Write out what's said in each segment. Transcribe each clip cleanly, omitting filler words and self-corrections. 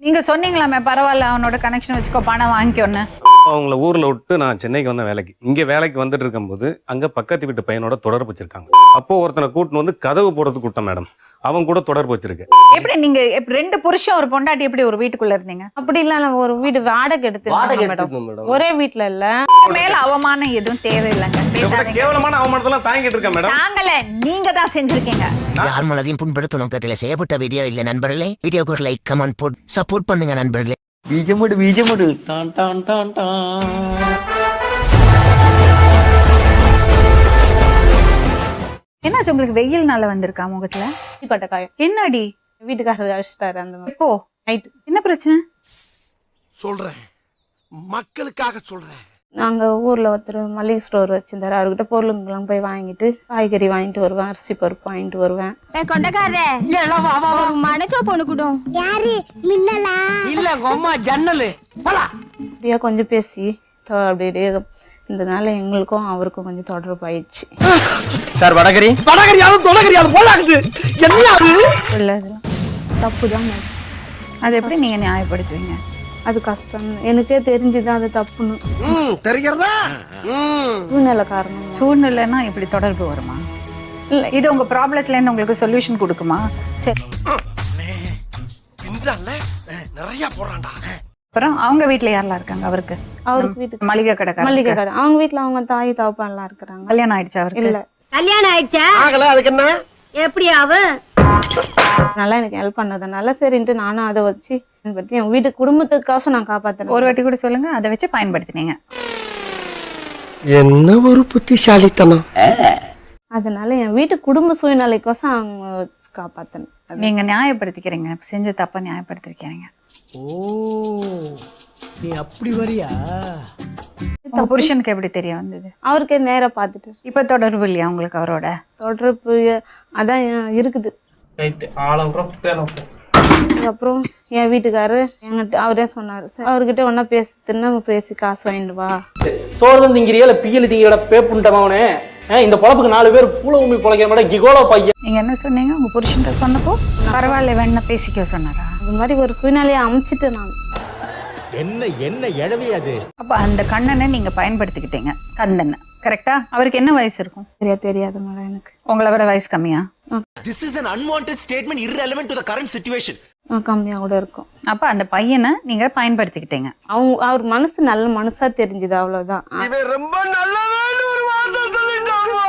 நீங்க சொன்னீங்களாமே பரவாயில்ல அவனோட கனெக்ஷன் வச்சுக்கோ பணம் வாங்கிக்கோன்னு. அவங்கள ஊர்ல விட்டு நான் சென்னைக்கு வந்த வேலைக்கு இங்க வேலைக்கு வந்துட்டு இருக்கும்போது அங்க பக்கத்து வீட்டு பையனோட தொடர்பு வச்சிருக்காங்க. அப்போ ஒருத்தனை கூட்டின்னு வந்து கதவு போடுறதுக்கு கூட்டம் மேடம். அவன் கூட தொடர்பு வச்சிருக்கு. எப்படி நீங்க ரெண்டு புருஷன் ஒரு பொண்டாட்டி எப்படி ஒரு வீட்டுக்குள்ள இருந்தீங்க? அப்படி இல்ல, நான் ஒரு வீடு வாடகை எடுத்து மேடம் ஒரே வீட்ல இல்ல. மேல அவமானம் எதுவும் தேவையில்லைங்க. பேசாதீங்க. கேவலமான அவமானத்தெல்லாம் தாங்கிட்டு இருக்கேன் மேடம். நாங்கள நீங்க தான் செஞ்சிருக்கீங்க. யார் மனதையும் புண்படுத்தும் நோக்கத்தில் செய்யப்பட்ட வீடியோ இல்ல நண்பர்களே. வீடியோக்கு ஒரு லைக் கமெண்ட் போட்டு சப்போர்ட் பண்ணுங்க நண்பர்களே. பீஜமுடு டான் டான் டான் டான். என்னாச்சு உங்களுக்கு வெயில்னால வந்திருக்கா முகத்துல? பட்ட காயம் என்னடி வீட்டுக்காரர் அழைச்சிட்டாரு அந்த மாதிரி. எப்போ நைட்டு. என்ன பிரச்சனை? சொல்றேன், மக்களுக்காக சொல்றேன். நாங்க ஊர்ல ஒருத்தர் மளிகை ஸ்டோர் வச்சிருந்தாரு. அவர்கிட்ட பொருளுங்கெல்லாம் போய் வாங்கிட்டு காய்கறி வாங்கிட்டு வருவேன், அரிசி பருப்பு வாங்கிட்டு வருவேன். கொண்டக்காரே மனசோ பொண்ணுக்கிடும் யாரு மின்னலா இல்ல அம்மா ஜன்னலு அப்படியே கொஞ்சம் பேசி அப்படியே இருந்ததுனால எங்களுக்கும் அவருக்கும் கொஞ்சம் தொடர்பு ஆயிடுச்சு. சார் வடகரி தொடகரியாலும் போலாகுது. என்ன அது? இல்ல இதெல்லாம் தப்பு தான். அது எப்படி நீங்க நியாயப்படுத்துவீங்க? அது கஷ்டம். எனக்கே தெரிஞ்சுதான் அது தப்புன்னு. தெரிகிறதா? சூழ்நிலை காரணம். சூழ்நிலைன்னா இப்படி தொடர்பு வருமா? இல்ல இது உங்க ப்ராப்ளத்துல இருந்து உங்களுக்கு சொல்யூஷன் கொடுக்குமா? சரி, நிறைய போறான்டா. அப்புறம் அவங்க வீட்ல யாரெல்லாம் இருக்காங்க அவருக்கு? அவருக்கு வீட்டுக்கு மளிகை கடை. மல்லிகை கடை. அவங்க வீட்டுல அவங்க தாய் தகப்பன் எல்லாம் இருக்கிறாங்க. கல்யாணம் ஆயிடுச்சு அவருக்கு? இல்ல. கல்யாணம் ஆயிடுச்சா? ஆகல, அதுக்கு என்ன? எப்படி அவன் நல்லா எனக்கு ஹெல்ப் பண்ணதுனால சரின்ட்டு நானும் அதை வச்சு பத்தி என் வீட்டு குடும்பத்துக்காக நான் காப்பாத்துறேன். ஒரு வாட்டி கூட சொல்லுங்க அதை வச்சு பயன்படுத்தினீங்க. என்ன ஒரு புத்திசாலித்தனம். அதனால என் வீட்டு குடும்ப சூழ்நிலைக்கோசம் அவங்க காப்பாத்தணும். நீங்க நியாயப்படுத்திக்கிறீங்க, செஞ்ச தப்ப நியாயப்படுத்திருக்கீங்க. ஓ நீ அப்படி வரியா? உங்க புருஷனுக்கு எப்படி தெரிய வந்தது? அவருக்கே நேரா பார்த்துட்டு இப்ப தொடர்பு இல்லையா உங்களுக்கு அவரோட? தொடர்பு அதான் இருக்குது. அதுக்கப்புறம் என் வீட்டுக்காரு என்கிட்ட அவரே சொன்னாரு, அவர்கிட்ட ஒன்னா பேசுதுன்னா பேசி காசு வாங்கிட்டு வா. சோறு திங்கிறியா இல்ல பியல் திங்கிற பேப்புண்டமாவனே. இந்த பொழப்புக்கு 4 பேர் பூல உண்மை பொழைக்கிற மாதிரி கிகோலோ பையன். நீங்க என்ன சொன்னீங்க? உங்க புருஷன்ட்ட சொன்னப்போ பரவாயில்ல வேணா பேசிக்க சொன்னாரா? அது மாதிரி ஒரு சூழ்நிலையை அமைச்சிட்டு நான். என்ன எழவே அது? அப்ப அந்த கண்ணனை நீங்க பயன்படுத்திக்கிட்டீங்க. கந்தன் கரெக்டா? அவருக்கு என்ன வயசு இருக்கும்? தெரியாது மேடம். எனக்கு உங்களை விட வயசு கம்மியா? This is an unwanted statement irrelevant to the current situation. கம்மியா கூட இருக்கும். அப்ப அந்த பையனை நீங்க பயன்படுத்திக்கிட்டீங்க. அவர் மனசு நல்ல மனசா தெரிஞ்சுது, அவ்வளவுதான். ரொம்ப நல்ல ஒரு வார்த்தை சொல்லிட்டாமா.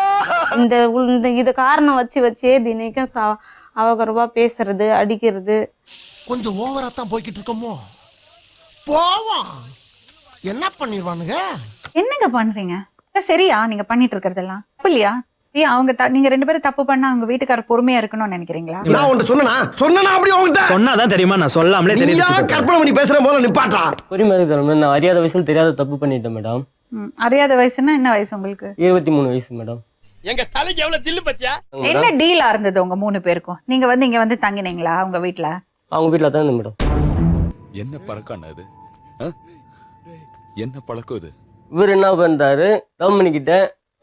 இந்த இத காரணம் வச்சே தினைக்கும் அவகரவா பேசுறது, அடிக்கிறது. கொஞ்சம் ஓவரா தான் போய்கிட்டு இருக்கோமோ. போவோம், என்ன பண்ணிடுவானுங்க? என்னங்க பண்றீங்க? சரியா நீங்க பண்ணிட்டு இருக்கிறதெல்லாம் தப்பு இல்லையா? அவங்க நீங்க 2 பேரும் தப்பு பண்ணா அவங்க வீட்டுக்காரர் பொறுமையா இருக்கணும்னு நினைக்கிறீங்களா? நான் உன்கிட்ட சொன்னா அப்படி உன்கிட்ட சொன்னாதான் தெரியுமா? நான் சொல்லாமலே தெரியும். கற்பனை பண்ணி பேசுற போல நிப்பாட்டா. புரியுது மேடம். நான் அறியாத வயசுல தெரியாத தப்பு பண்ணிட்டேன் மேடம். அறியாத வயசுன்னா என்ன வயசு உங்களுக்கு? 23 வயசு மேடம். எங்க தலைக்கு எவ்வளவு தில்லு பத்தியா? என்ன டீலா இருந்தது உங்க 3 பேருக்கும்? நீங்க வந்து இங்க வந்து தங்கினீங்களா அவங்க வீட்ல? அவங்க வீட்டுல தான் இருந்தேன் மேடம். என்ன பழக்கம் அது? என்ன பழக்கம் இது? இவர் என்ன பண்றாரு, தம்மணி கிட்ட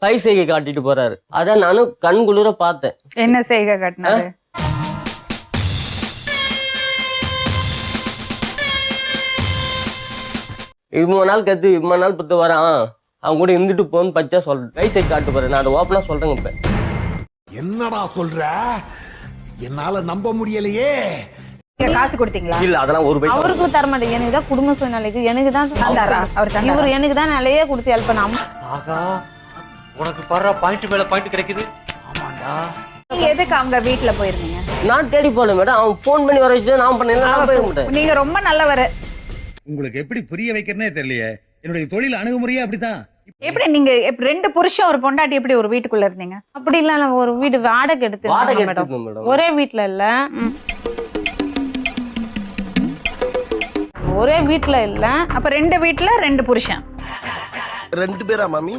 கை செய்கை காட்டிட்டு போறாரு. அதான் நானும் கண் குளிர பார்த்தேன். என்ன செய்கை காட்டினாரு? இவ்வளவு நாள் கத்து இவ்வளவு நாள் பத்து வரான், அவங்க கூட இருந்துட்டு போன்னு பச்சா சொல்றேன். கை செய்கை காட்டு போறேன். நான் அதை ஓப்பனா சொல்றேங்க. இப்ப என்னடா சொல்ற? என்னால நம்ப முடியலையே. காசு கொடுத்தீங்களா? இல்ல அதெல்லாம் ஒரு பைசா அவருக்கு தர மாட்டேங்க. எனக்கு தான் குடும்ப சூழ்நிலைக்கு எனக்கு தான் தந்தாரா? அவர் தந்தாரா? இவர் எனக்கு தான் நிறைய கொடுத்து ஹெல்ப் பண்ண. ஆகா உனக்கு பர்ற பாயிண்ட் மேல பாயிண்ட் கிடைக்குது. ஆமாண்டா. நீங்க எதுக்கு அவங்க வீட்ல போயிருந்தீங்க? நான் தேடி போல மேடம். அவன் போன் பண்ணி வர வச்சு நான் பண்ணல. நான் போய் மாட்டேன். நீங்க ரொம்ப நல்லவர். உங்களுக்கு எப்படி புரிய வைக்கிறனே தெரியலையே. என்னுடைய தொழில் அணுகுமுறையே அப்படித்தான். எப்படி நீங்க 2 புருஷன் ஒரு பொண்டாட்டி எப்படி ஒரு வீட்டுக்குள்ள இருந்தீங்க? அப்படி இல்ல, நான் ஒரு வீடு வாடகை எடுத்து மேடம். ஒரே வீட்டுல இல்ல. ஒரே வீட்டுல இல்ல. அப்ப 2 வீட்டுல 2 புருஷன். 2 பேரா மாமி?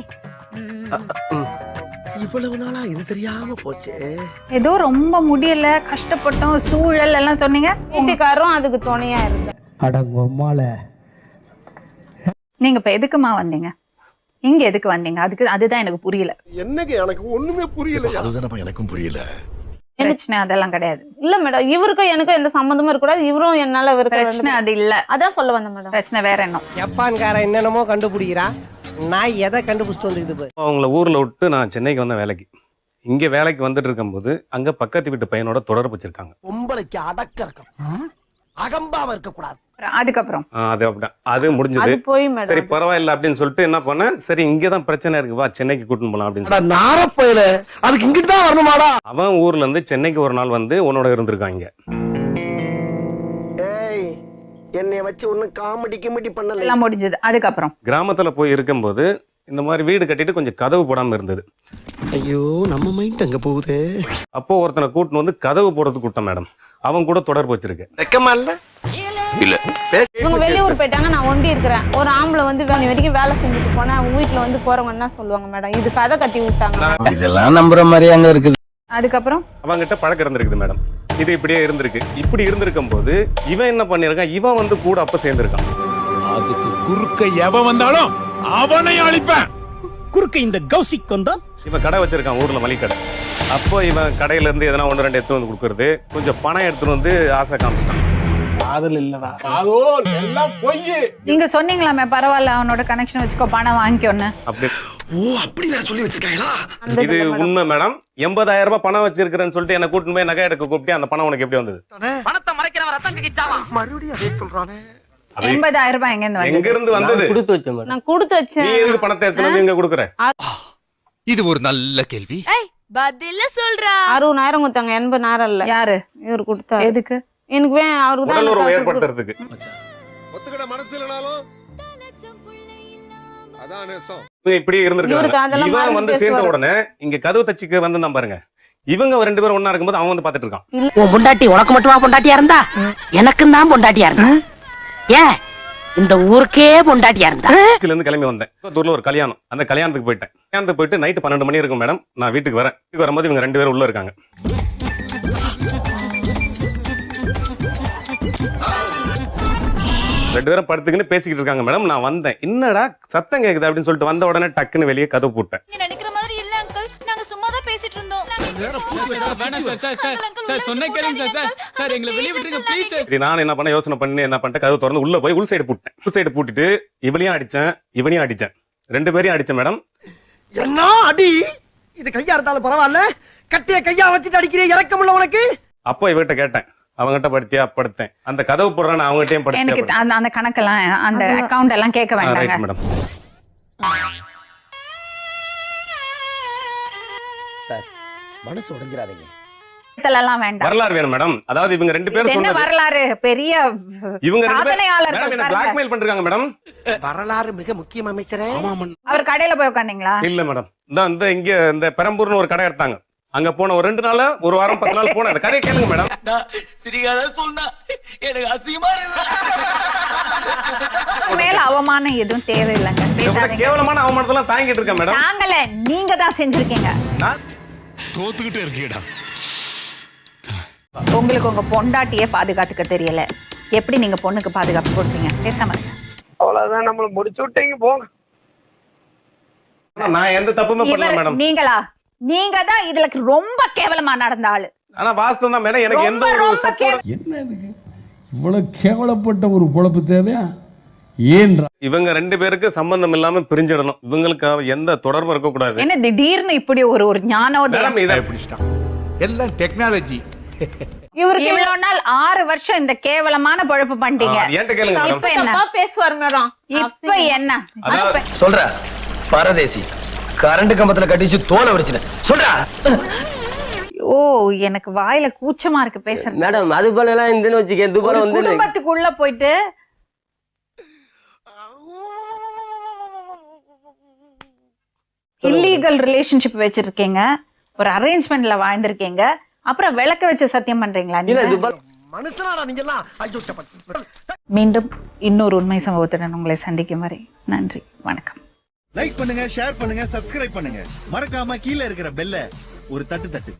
இவ்வளவு நாளா இது தெரியாம போச்சே. ஏதோ ரொம்ப முடியல, கஷ்டப்பட்டோம், சூழல் எல்லாம் சொன்னீங்க. வீட்டுக்காரரும் அதுக்கு துணையா இருந்த. நீங்க இப்ப எதுக்குமா வந்தீங்க? இங்க எதுக்கு வந்தீங்க? அதுதான் எனக்கு புரியல. என்னங்க எனக்கு ஒண்ணுமே புரியல. அதுதான் எனக்கும் புரியல. பிரச்சனை அதெல்லாம் கிடையாது. இல்ல மேடம், இவருக்கும் எனக்கும் எந்த சம்மந்தமும் இருக்கக்கூடாது, இவரும் என்னால பிரச்சனை அது இல்ல. அதான் சொல்ல வந்தேன் மேடம். பிரச்சனை வேற என்ன? ஜப்பான்கார என்னென்னமோ கண்டுபிடிக்கிறா, நான் எதை கண்டுபிடிச்சிட்டு வந்துக்குது. அவங்கள ஊர்ல விட்டு நான் சென்னைக்கு வந்த வேலைக்கு. இங்க வேலைக்கு வந்துட்டு இருக்கும்போது அங்க பக்கத்து வீட்டு பையனோட தொடர்பு வச்சிருக்காங்க. பொம்பளைக்கு அடக்க இருக்கணும், அகம்பாவ இருக்க கூடாது. அதுக்கப்புறம் அது முடிஞ்சது. அது போய் சரி மேடம் பரவாயில்ல அப்படின்னு சொல்லிட்டு என்ன பண்ணேன், சரி இங்கதான் பிரச்சனை இருக்கு, வா சென்னைக்கு கூட்டின்னு போலாம் அப்படின்னு சொல்லி நாரப்பையில அதுக்கு இங்கிட்டு தான் வரணுமாடா. அவன் ஊர்ல இருந்து சென்னைக்கு ஒரு நாள் வந்து உன்னோட இருந்திருக்காங்க. ஏய், என்னைய வச்சு ஒன்னும் காமெடி கிமெடி பண்ணல. எல்லாம் முடிஞ்சது. அதுக்கப்புறம் கிராமத்துல போய் இருக்கும்போது இந்த மாதிரி வீடு கட்டிட்டு கொஞ்சம் கதவு போடாம இருந்தது. ஐயோ, நம்ம மைண்ட் அங்க போகுது. அப்போ ஒருத்தனை கூட்டின்னு வந்து கதவு போடுறதுக்கு கூட்டம் மேடம். அவன் கூட தொடர்பு வச்சிருக்கு. வெக்கமா இல்ல? இல்ல இவங்க வெளியூர் போயிட்டாங்க, நான் ஒண்டி இருக்கிறேன். ஒரு ஆம்பளை வந்து வேலை வரைக்கும் வேலை செஞ்சுட்டு போனேன். அவங்க வீட்டுல வந்து போறவங்க என்ன சொல்லுவாங்க மேடம், இது கதை கட்டி விட்டாங்க. இதெல்லாம் நம்புற மாதிரி அங்க இருக்குது. அதுக்கப்புறம் அவங்கிட்ட பழக்கம் இருந்திருக்குது மேடம். இது இப்படியே இருந்திருக்கு. இப்படி இருந்திருக்கும் போது இவன் என்ன பண்ணிருக்கான், இவன் வந்து கூட அப்ப சேர்ந்திருக்கான். அதுக்கு குறுக்க எவன் வந்தாலும் அவனை அழிப்பேன். குறுக்க இந்த கௌசிக் கொண்டா இவன் கடை வச்சிருக்கான் ஊர்ல, மளிகை. அப்போ இவன் கடையில இருந்து எதனா ஒன்று ரெண்டு எடுத்து வந்து கொடுக்கறது, கொஞ்சம் பணம் எடுத்துட்டு வந்து ஆசை காமிச்சிட்டான். காதல் இல்லடா, காதோல் எல்லாம் பொய். நீங்க சொன்னீங்களாமே பரவாயில்ல அவனோட கனெக்ஷன் வச்சுக்கோ பணம் வாங்கிக்கோன்னு. அப்படி ஓ, அப்படி வேற சொல்லி வச்சிருக்காங்களா? இது உண்மை மேடம். 80,000 ரூபாய் பணம் வச்சிருக்கிறேன்னு சொல்லிட்டு என்ன கூட்டிட்டு போய் நகை எடுக்க கூப்பிட்டு அந்த பணம் உனக்கு எப்படி வந்தது? பணத்தை மறைக்கிறவன் ரத்தம் கிச்சாவா? மறுபடியும் அதே சொல்றானே. 80,000 ரூபாய் எங்க இருந்து எங்க இருந்து வந்தது? கொடுத்து வச்சேன் மேடம். நான் கொடுத்து வச்சேன். நீ எதுக்கு பணத்தை எடுத்து வந்து இங்க கொடுக்குற? இது ஒரு நல்ல கேள்வி. பதில சொல்றா. 60,000 கொடுத்தாங்க, 80,000 இல்ல. யாரு இவரு கொடுத்தாரு. எதுக்கு? எனக்கு அவருக்கு உடல் உறவு தான் ஏற்படுத்துறதுக்கு. ஒத்துக்கிட மனசு இல்லனாலும் அதான் நேசம். இவங்க இப்படி இவருக்கு இருந்திருக்காங்க. அதெல்லாம் இவன் மாறி வந்து சேர்ந்த பேசுவாரு. உடனே இங்க கதவு தச்சுக்கு வந்து நான் பாருங்க, இவங்க ரெண்டு பேரும் ஒண்ணா இருக்கும்போது அவன் வந்து பாத்துட்டு இருக்கான். உன் பொண்டாட்டி உனக்கு மட்டுமா பொண்டாட்டியா இருந்தா? எனக்கும் தான் பொண்டாட்டியா இருந்தா. ஏன் இந்த ஊருக்கே பொண்டாட்டியா இருந்தா? திருச்சில இருந்து கிளம்பி வந்தேன். தூர்ல ஒரு கல்யாணம், அந்த கல்யாணத்துக்கு போயிட்டேன். கல்யாணத்துக்கு போயிட்டு நைட்டு 12 மணி இருக்கும் மேடம். நான் வீட்டுக்கு வரேன். வீட்டுக்கு வரும்போது இவங்க ரெண்டு பேரும் உள்ள இருக்காங்க. ரெண்டு பேரும் படுத்துக்கின்னு பேசிக்கிட்டு இருக்காங்க மேடம். நான் வந்தேன், என்னடா சத்தம் கேக்குது அப்படின்னு சொல்லிட்டு வந்த உடனே டக்குன்னு வெளியே கதவு போட்டேன். நீ நினைக்கிற மாதிரி இல்ல அங்கிள், நாங்க சும்மா தான் பேசிட்டு இருந்தோம். சரி, நான் என்ன பண்ண யோசனை பண்ணி என்ன பண்ணிட்டேன், கதவு திறந்து உள்ள போய் உள் சைடு பூட்டேன். உள் சைடு பூட்டிட்டு இவளையும் அடிச்சேன், இவனையும் அடிச்சேன். ரெண்டு பேரையும் அடிச்சேன் மேடம். என்ன அடி இது? கையா இருந்தாலும் பரவாயில்ல, கட்டிய கையா வச்சுட்டு அடிக்கிறே, இறக்கமுள்ள உனக்கு. அப்போ இவகிட்ட கேட்டேன், அவங்ககிட்ட படுத்தியா? படுத்தேன். அந்த கதவு போடுறான்னு அவங்ககிட்டயும் எனக்கு படுத்தேன். அந்த கணக்கெல்லாம் அந்த அக்கவுண்ட் எல்லாம் கேட்க வேண்டாங்க மேடம். சார், மனசு உடைஞ்சிராதீங்க. இதெல்லாம் வேண்டாம். வரலாறு வேணும் மேடம். அதாவது இவங்க ரெண்டு பேரும் என்ன சொன்னது, வரலாறு? பெரிய இவங்க ரெண்டு பேரும் சாதனையாளர்கள் மேடம் என்ன பாருங்க. பிளாக்மெயில் பண்றாங்க மேடம். வரலாறு மிக முக்கியம் அமைச்சரே. அவர் கடையில போய் உட்காந்தீங்களா? இல்ல மேடம், இந்த இங்க இந்த பெரம்பூர்னு ஒரு கடை எடுத்தாங்க. அங்க போன ஒரு 2 நாள், ஒரு வாரம் 10 நாள் போன அந்த கதையை கேளுங்க மேடம். மேல அவமானம் எதுவும் தேவையில்லைங்க, பேசாதீங்க. கேவலமான அவமானத்தெல்லாம் தாங்கிட்டு இருக்கேன் மேடம். நாங்களே நீங்க தான் செஞ்சிருக்கீங்க. தோத்துக்கிட்டே இருக்கீடா. உங்களுக்கு உங்க பொண்டாட்டியே பாதுகாத்துக்க தெரியல, எப்படி நீங்க பொண்ணுக்கு பாதுகாப்பு கொடுத்தீங்க? பேசாம இருங்க. அவ்வளவுதான், நம்மள முடிச்சு விட்டீங்க போங்க. நான் எந்த தப்புமே பண்ணல மேடம். நீங்களா? நீங்க தான் இதுல ரொம்ப கேவலமா நடந்த ஆளு. ஆனா வாஸ்தவம் தான் மேடம். எனக்கு எந்த ஒரு சப்போர்ட். என்ன இதுக்கு இவ்வளவு கேவலப்பட்ட ஒரு பொழப்பு தேவையா? ஏன்றா இவங்க ரெண்டு பேருக்கு சம்பந்தம் இல்லாம பிரிஞ்சிடணும். இவங்களுக்கு எந்த தொடர்பும் இருக்க கூடாது. என்ன திடீர்னு இப்படி ஒரு ஞானோதயம்? எல்லாம் டெக்னாலஜி. இவருக்கு இவ்வளவு நாள் 6 வருஷம் இந்த கேவலமான பொழப்பு பண்ணிட்டீங்க. ஏன்ட்ட கேளுங்க மேடம். இப்ப என்ன பேசுவார் மேடம்? இப்ப என்ன சொல்ற பரதேசி கரண்ட் கம்பத்துல கட்டிச்சு தோலை வச்சுன சொல்றா. ஓ, எனக்கு வாயில கூச்சமா இருக்கு பேசுறது. மேடம் அது போல எல்லாம் இந்த வச்சுக்க துபார வந்து குடும்பத்துக்குள்ள போயிட்டு இல்லீகல் ரிலேஷன்ஷிப் வச்சிருக்கீங்க, ஒரு அரேஞ்ச்மெண்ட்ல வாழ்ந்திருக்கீங்க, அப்புறம் விளக்க வச்சு சத்தியம் பண்றீங்களா? மீண்டும் இன்னொரு உண்மை சம்பவத்துடன் உங்களை சந்திக்கும் வரை நன்றி, வணக்கம். லைக் பண்ணுங்க, ஷேர் பண்ணுங்க, சப்ஸ்கிரைப் பண்ணுங்க. மறக்காம கீழே இருக்கிற பெல்ல ஒரு தட்டு தட்டு.